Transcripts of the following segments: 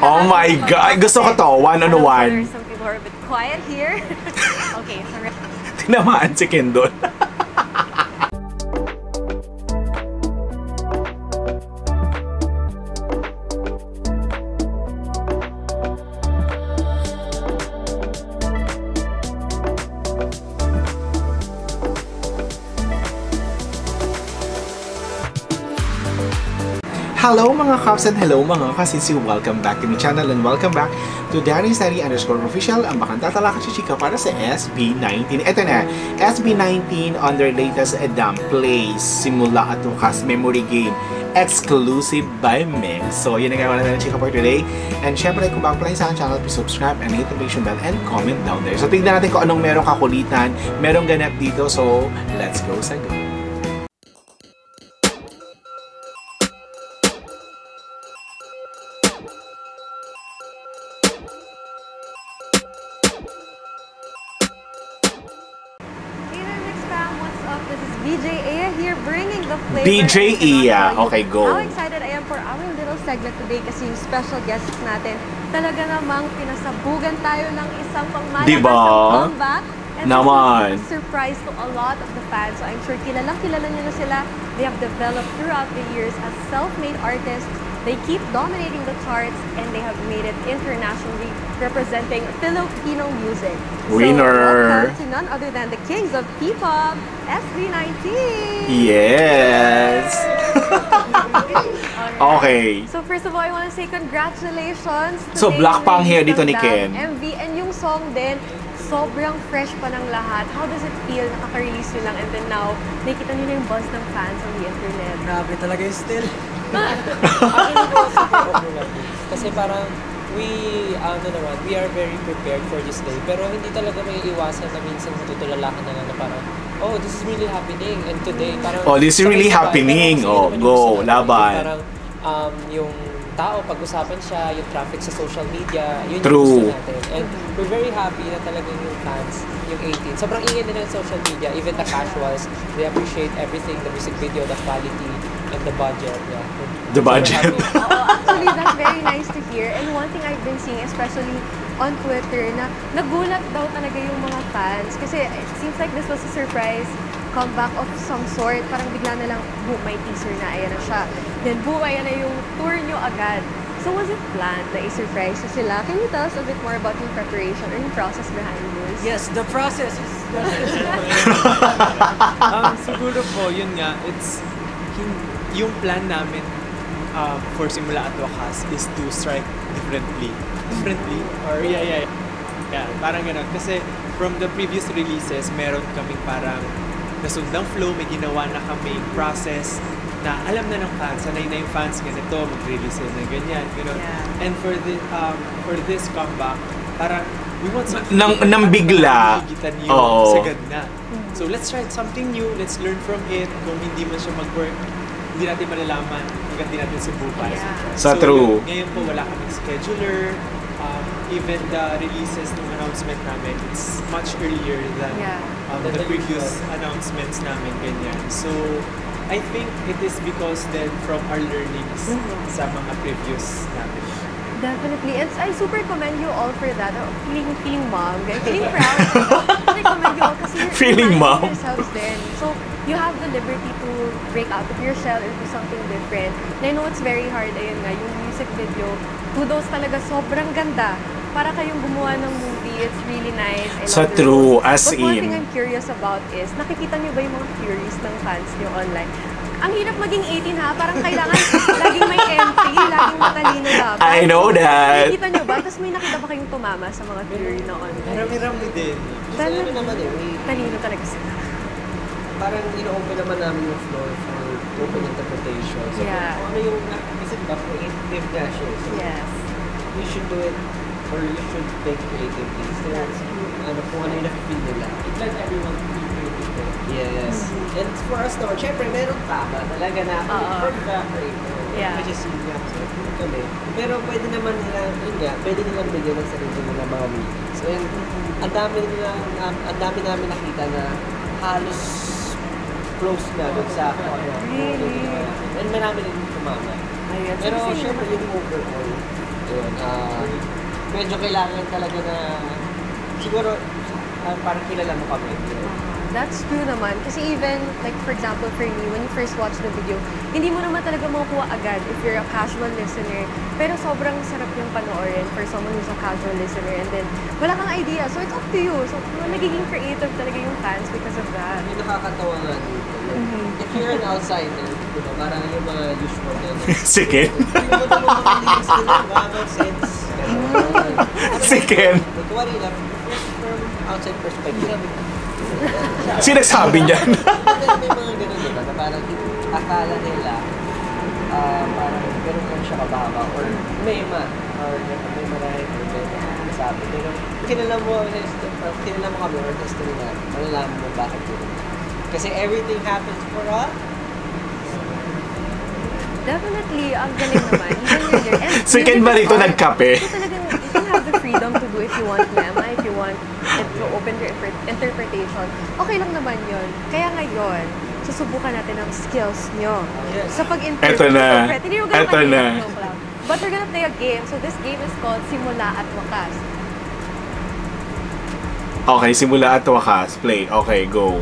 Oh my God! Gusto ko to, one-on-one. Some people are a bit quiet here. Okay, sorry. Tinamaan si Kendall. Hello mga Kaps and hello mga kasisi! Welcome back to my channel and welcome back to Danny_Official, ang bakang tatalakan si Chika para sa SB19. Ito na, SB19 on their latest Edam Plays Simula at Wakas Memory Game exclusive by Mix. So yun ang gawin natin Chika for today. And syempre kung bago pa lang sa aking channel, please subscribe and hit the notification bell and comment down there. So tignan natin kung anong merong kakulitan, merong ganap dito. So let's go sa go! This is BJ Ea here bringing the flavor. BJ Ea, okay, go. How excited I am for our little segment today kasi yung special guests natin talaga namang pinasabugan tayo ng isang pangmalakas comeback. And naman. This is a surprise to a lot of the fans. So I'm sure kilala nyo na sila. They have developed throughout the years as self-made artists. They keep dominating the charts and they have made it internationally, representing Filipino music. Winner! So, welcome to none other than the kings of P-pop, SB19! Yes! Okay. So first of all, I want to say congratulations. So black pang hair dito ni Ken. MV and yung song din, sobrang fresh pa ng lahat. How does it feel? Nakaka-release nyo lang and then now, nakikita nyo na yung buzz ng fans on the internet. Grabe talaga yung still. Kasi parang we are very prepared for this day. Pero hindi talaga may iwasan na minsan matutulalakan na lang na parang, oh, this is really happening. And today, parang... Oh, this is really happening. Oh, go, laban. Parang yung tao, pag-usapan siya, yung traffic sa social media, yun True. Yung gusto natin. And we're very happy na talagang yung fans, yung 18. Sobrang ingay din ng social media, even the casuals, they appreciate everything, the music video, the quality, and the budget. Yeah. The budget. Actually, that's very nice to hear. And one thing I've been seeing, especially on Twitter, na nagulat daw talaga yung mga fans. Kasi it seems like this was a surprise comeback of some sort. Parang bigla na lang, boom, may teaser na, ayan na siya. Then boom, ayan na yung tour nyo agad. So was it planned na i-surprise na sila? Can you tell us a bit more about yung preparation or yung process behind this? Yes, the process is... Siguro po, yun nga, it's yung plan namin for Simula at Wakas is to strike differently. Or yeah, parang gano'n. Kasi from the previous releases, meron kaming parang nasundang flow, may ginawa na kami process na alam na ng fans, sanay na yung fans ganito, mag-release na ganyan, gano'n. Yeah. And for this comeback, parang we want something nang bigla. Sagad na. So let's try something new, let's learn from it. Kung hindi man siya mag-work, hindi natin malalaman hanggang di natin subukan. Yeah. So true. Ngayon po wala kaming scheduler. Even the releases ng announcement namin, it's much earlier than the previous announcements namin, ganyan. So I think it is because then from our learnings sa mga previous namin. Definitely. And I super commend you all for that. Feeling mom. Feeling proud. I commend you all kasi you're Feeling mom. yourselves din. So, you have the liberty to break out of your shell or do something different. And I know it's very hard. Ayun nga, yung music video, kudos talaga, sobrang ganda. Para kayong gumawa ng movie, it's really nice. So true, as But one in. thing I'm curious about is, nakikita niyo ba yung mga theories ng fans niyo online? Ang hirap maging 18 ha, parang kailangan laging may entry, laging matalino dapat. I know that. Nakikita niyo ba? Tapos may nakita ba kayong tumama sa mga theory na online? Marami-rami din. Kasi ano naman Talino talaga sila. parang ino-open naman namin yung floor for open interpretation. So, Yeah. kung ano yung nakikisip ba, creative nga siya. So, Yes. you should do it, or you should think creatively. So, That's true. kung ano yung nakifeel nila. It let everyone feel creative. Yes. And for us naman, syempre, meron tama talaga na for the creator. Yeah. Which is yun nga, so, kami. Pero pwede naman nila, yun nga, pwede nilang bigyan ng sarili nila mga meetings. So, and ang dami namin nakita na halos close na dun sa Really? And marami rin tumama. Ayun. Pero So, syempre yung overall, Yun, medyo kailangan talaga na, siguro, parang kilala mo kami. That's true naman. Kasi even, like for example, for me, when you first watch the video, hindi mo naman talaga makukuha agad if you're a casual listener. Pero sobrang sarap yung panoorin for someone who's a casual listener. And then, wala kang idea. So, it's up to you. So, nagiging creative talaga yung fans because of that. Yung nakakatawa nga dito. If you're an outsider, diba, parang yung mga usual na Sige. Ano ba mga lyrics nila? Mga sense. Sige. Kuwari lang, from outside perspective. Sinasabi niya. May mga ganun diba, na parang akala nila parang ganun lang siya kababa or may marahil or may sabi. Pero kilala mo kami or history na malalaman mo bakit yun. Kasi everything happens for us. Definitely, ang galing naman. Even you're and Second ba rito nagkape? So talagang, you can have the freedom to do if you want mema, if you want it to open your interpretation. Okay lang naman yun. Kaya ngayon, susubukan natin ang skills nyo sa pag-interpret. Eto na. Eto na. But we're gonna play a game. So this game is called Simula at Wakas. Okay, simula at wakas. Play. Okay, go.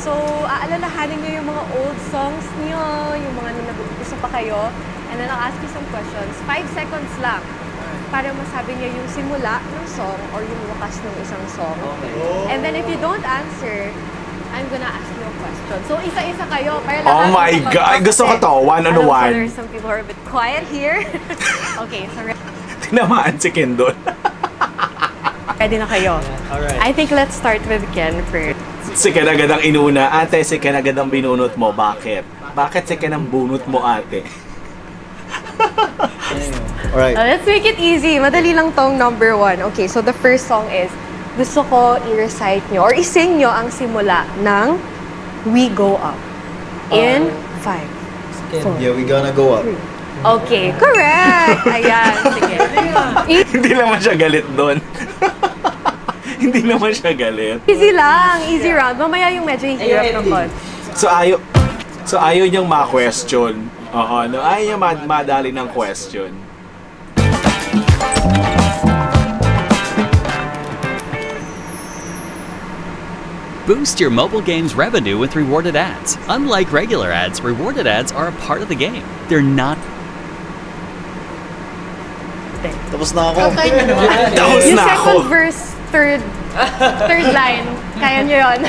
So, aalalahanin nyo yung mga old songs nyo, yung mga nung nag-uumpisa pa kayo. And then I'll ask you some questions. 5 seconds lang para masabi nyo yung simula ng song or yung wakas ng isang song. Okay. And then if you don't answer, I'm gonna ask you a question. So, isa-isa kayo para Oh my God! Gusto ko to. One-on-one. There's some people who are a bit quiet here. Okay, so Tinamaan si Ken doon. ready na kayo. Alright. I think let's start with Ken first. Si Ken agad ang inuna. Ate, si Ken agad ang binunot mo. Bakit? Bakit si Ken ang bunot mo, ate? Alright. Let's make it easy. Madali lang tong number 1. Okay, so the first song is, gusto ko i-recite nyo or i-sing nyo ang simula ng We Go Up. In 5, 4, Yeah, we gonna go up. 3. Okay, correct! Ayan, sige. Hindi naman siya galit doon. Hindi naman siya galit. Easy lang, easy round. Mamaya yung medyo hirap ng kon. So ayaw niyang ma-question. Oo, no? Ayaw niya madali ng question. Boost your mobile game's revenue with rewarded ads. Unlike regular ads, rewarded ads are a part of the game. They're not. Tapos na ako. Tapos Yung na ako. second verse, third line, kaya nyo yun.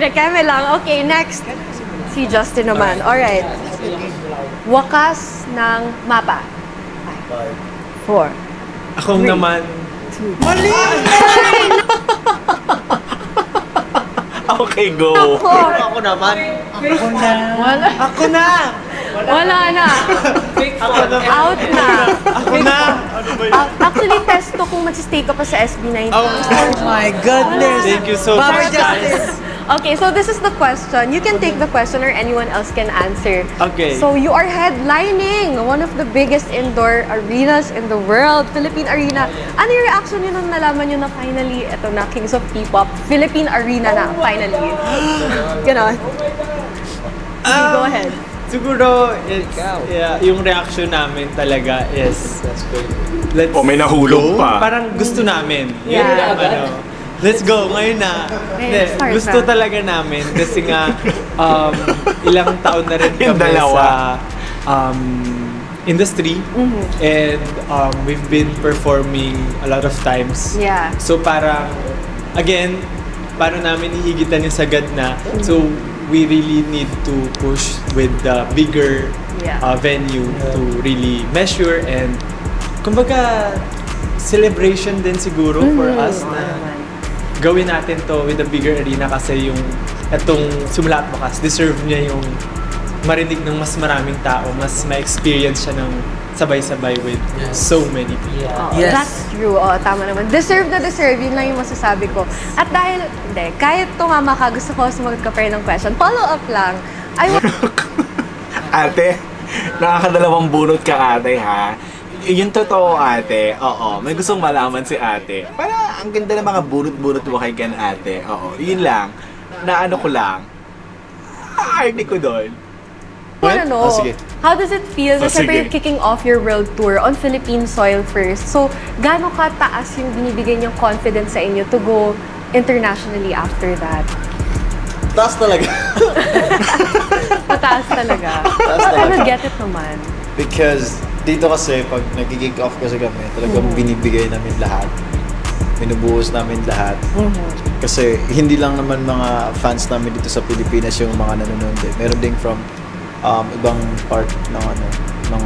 Kami lang. Okay, next. Si Justin naman. Alright. Wakas ng mapa. 5, 4. Akong naman, Okay, go. Ako naman. Wala. ako na! Wala na. Out na. Ako na! Actually, testo kung magsistay ka pa sa SB19. Oh my goodness! Thank you so much, guys. Okay, so this is the question. You can take the question or anyone else can answer. Okay. So you are headlining one of the biggest indoor arenas in the world, Philippine Arena. Ano yung reaction nyo nung nalaman nyo na finally, eto na, Kings of P-Pop, Philippine Arena na, finally? Ganon. Go ahead. Siguro, yung reaction namin talaga is, let's O may nahulog pa. Parang gusto namin. Yeah. Let's go, ngayon na. Ngayon, Hindi, start gusto na. talaga namin kasi nga ilang taon na rin Yung kami dalawa. sa industry and we've been performing a lot of times. Yeah. So parang, again, paano namin ihigitan yung sagad na. So we really need to push with the bigger Yeah. venue to really measure and kumbaga celebration din siguro for us na gawin natin to with a bigger arena kasi yung etong Simula at Wakas, deserve niya yung marinig ng mas maraming tao, mas ma-experience siya ng sabay-sabay with so many people. That's true. Tama naman. Deserve na deserve. Yun lang yung masasabi ko. At dahil, hindi, kahit tumama ka, gusto ko sumagot ka pa rin ng question. Follow up lang. Ate, nakakadalawang bunot ka, ate, ha? Yung totoo, ate, oo, may gustong malaman si ate. Para ang ganda ng mga bunot-bunot mo kay Ken, ate. Oo, yun lang. Na ano ko lang. Arte ko doon. wanna know, sige. how does it feel na Sige. syempre you're kicking off your world tour on Philippine soil first? So, gaano kataas yung binibigay niyong confidence sa inyo to go internationally after that? Taas talaga. Mataas talaga. Taas But I talaga. would get it naman. Because dito kasi, pag nag-kick off kasi kami, talagang binibigay namin lahat. Binubuhos namin lahat. Kasi hindi lang naman mga fans namin dito sa Pilipinas yung mga nanonood. Meron ding from ibang part ng ng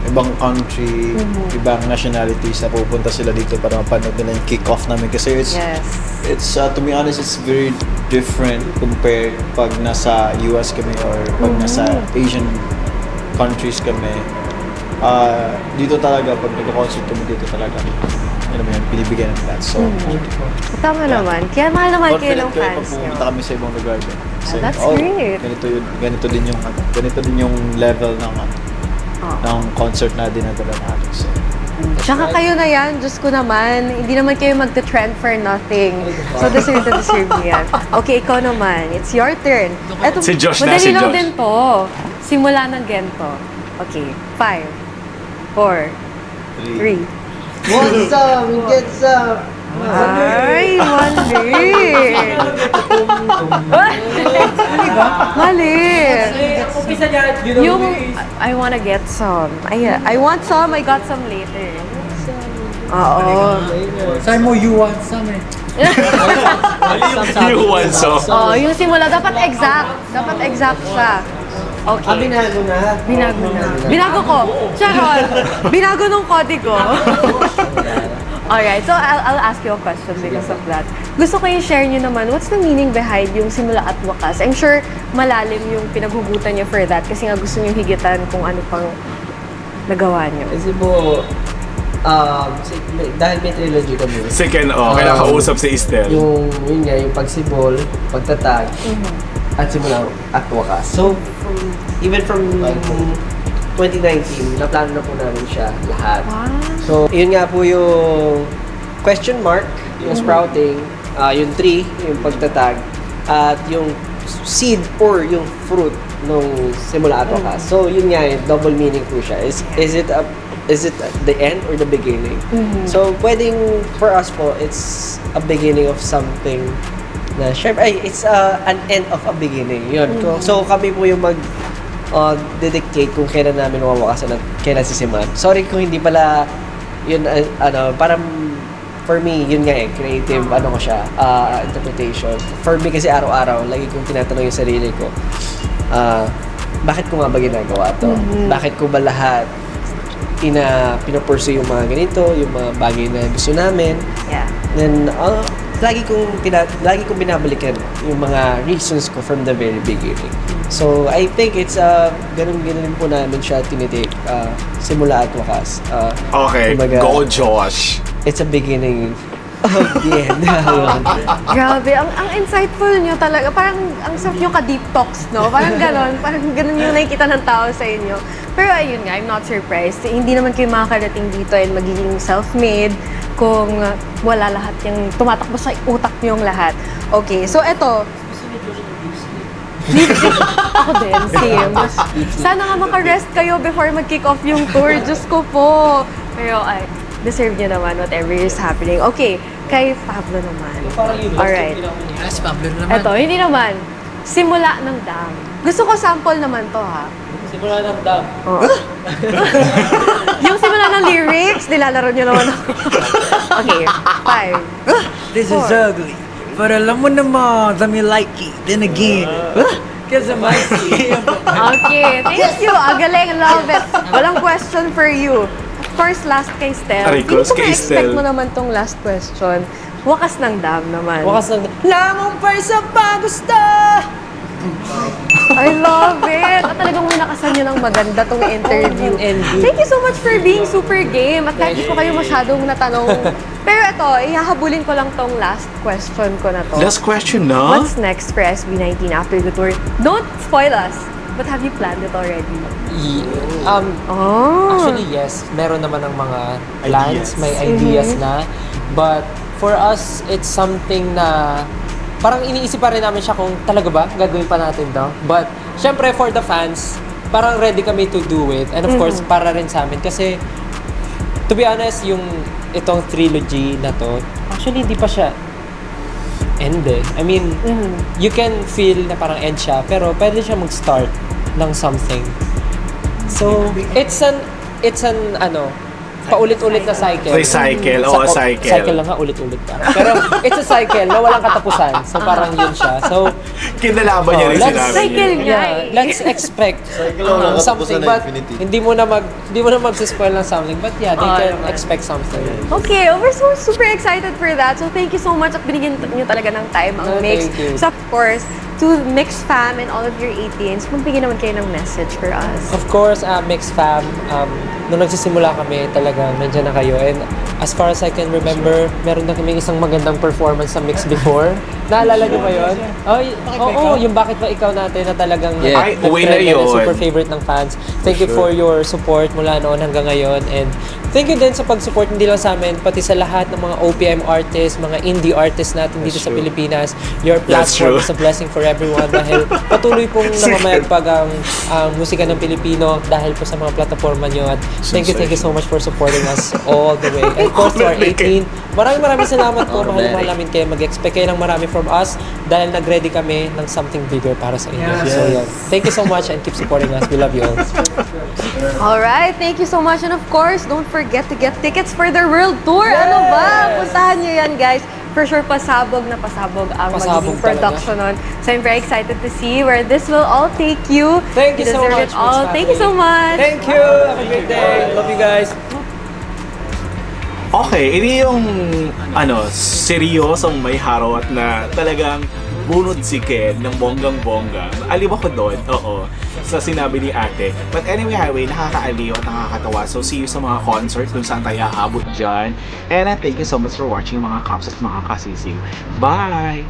ibang country, ibang nationalities na pupunta sila dito para mapanood nila yung kick-off namin. Kasi it's to be honest, it's very different compared pag nasa US kami or pag nasa Asian countries kami. Dito talaga, pag nag-concert kami dito talaga, binibigyan ng lahat. So, Tama naman. Kaya mahal naman kayo ng confident kayo pag fans niyo. pumunta kami sa ibang lugar din. Kasi, That's great. ganito din yung level ng concert na dinadala natin. So, Tsaka kayo na yan, Diyos ko naman, hindi naman kayo magte-trend for nothing. So, deserve niyo yan. Okay, ikaw naman. It's your turn. Eto, Si Josh na, madali si lang Josh. din to. Simula ng gento. Okay, 5, 4, 3. Want some, get some. Ay, mali. Mali. Yung, I wanna get some. I want some, I got some later. Oo. Sabi mo, you want some eh. You want so. Oh, yung simula, dapat exact. Dapat exact siya. Okay. Binago na. Binago na. Binago ko. Sharon, binago nung kodigo. Alright, so I'll ask you a question because of that. Gusto ko yung share nyo naman, what's the meaning behind yung simula at wakas? I'm sure malalim yung pinaghugutan nyo for that kasi nga gusto nyo higitan kung ano pang nagawa nyo. Kasi po, dahil may trilogy kami. Second, kaya kausap si Estel. Yun nga, yung pagsibol, pagtatag, at simula at wakas. So, even from 2019, naplano na po namin siya lahat. Wow. So, yun nga po yung question mark, yung sprouting, yung tree, yung pagtatag, at yung seed or yung fruit nung simula at wakas. So, yun nga, double meaning po siya. Is it the end or the beginning? So, pwedeng, for us po, it's a beginning of something na, syempre, it's an end of a beginning. Yun. So, kami po yung didictate kung kailan namin mawawakasan at kailan sisimulan. Sorry kung hindi pala yun, parang for me, yun nga creative, ko siya, interpretation. For me kasi araw-araw, lagi kong tinatanong yung sarili ko, bakit ko nga ba ginagawa to? Bakit ko ba lahat pinapursue yung mga ganito, yung mga bagay na gusto namin? Yeah. Then, lagi kong binabalikan yung mga reasons ko from the very beginning. So, I think it's ganun din po namin siya tinitake simula at wakas. Okay, kumbaga, go Josh. It's a beginning of the end. Grabe, ang insightful nyo talaga. Parang ang sarap nyo ka-deep talks, no? Parang ganun yung nakikita ng tao sa inyo. Pero ayun nga, I'm not surprised. Hindi naman kayo makakarating dito and magiging self-made kung wala lahat yung tumatakbo sa utak nyo yung lahat. Okay, so eto. Ako din, same. Sana nga makarest kayo before mag-kick off yung tour. Diyos ko po. Pero ay, deserve nyo naman whatever is happening. Okay, kay Pablo naman. Alright. Yes, Pablo naman. Eto, hindi naman. Simula ng dam. Gusto ko sample naman to, ha? Simula ng dam. Oh. Yung simula ng lyrics, nilalaro nyo naman ako. Okay, 5. This is ugly. But alam mo naman, that me like it. Then again, because I'm icy. Okay, thank you. Galing, love it. Walang question for you. First, last kay Stel. Ricos Hindi ko kay ma-expect Stel. mo naman tong last question. Wakas ng dam naman. Wakas ng lamang pa sa pagusta! I love it. At talagang winakasan nyo ng maganda tong interview. Thank you so much for being super game. At kahit di ko kayo masyadong natanong. Pero ito, ihahabulin ko lang tong last question ko na to. Last question na? What's next for SB19 after the tour? Don't spoil us. But have you planned it already? Oh. Actually, yes. Meron naman ng mga plans, may ideas na. But for us, it's something na parang iniisip pa rin namin siya kung talaga ba gagawin pa natin to. But syempre for the fans, parang ready kami to do it. And of course, para rin sa amin. Kasi, to be honest, itong trilogy na to, actually, hindi pa siya ended. I mean, you can feel na parang end siya, pero pwede siya mag-start ng something. So, it's an paulit-ulit na cycle. Cycle, cycle. Cycle lang nga, ulit-ulit pa. Pero it's a cycle na walang katapusan. So parang yun siya. So, kinalaban niya rin sinabi cycle niya. niya. Let's expect something. But hindi mo na mag-spoil ng something. But yeah, they can expect something. Okay, we're so super excited for that. So thank you so much at binigyan niyo talaga ng time ang Mix. Thank you. So of course, to Mix fam and all of your 18s, magbigay naman kayo ng message for us. Of course, Mix fam, nung nagsisimula kami, talagang nandiyan na kayo. And as far as I can remember, meron na kami isang magandang performance sa Mix before. Naalala niyo ba yun? Oo, yung Bakit Ba Ikaw natin na talagang super favorite ng fans. Thank you for your support mula noon hanggang ngayon. And thank you din sa pag-support hindi lang sa amin, pati sa lahat ng mga OPM artists, mga indie artists natin dito sa Pilipinas. Your platform is a blessing for everyone dahil patuloy pong namamayagpag ang musika ng Pilipino dahil po sa mga plataforma nyo. At thank you so much for supporting us all the way. And of course, to our 18, maraming salamat po. Mahal namin kayo. Mag-expect kayo ng marami from us dahil nag-ready kami ng something bigger para sa inyo. So yeah, thank you so much and keep supporting us. We love you all. Alright, thank you so much. And of course, don't forget to get tickets for their world tour. Ano ba? Puntahan nyo yan, guys. For sure, pasabog ang magiging production nun. So I'm very excited to see where this will all take you. Thank you so much. Thank you so much. Thank you. Have a great day. Love you guys. Okay, ini yung seryosong may harot na talagang bunod si Ken ng bonggang-bongga. Aliw ako doon, sa sinabi ni ate. But anyway, nakakaaliw at nakakatawa. So see you sa mga concert kung saan tayo aabot dyan. And thank you so much for watching mga kaps at mga kasisiw. Bye!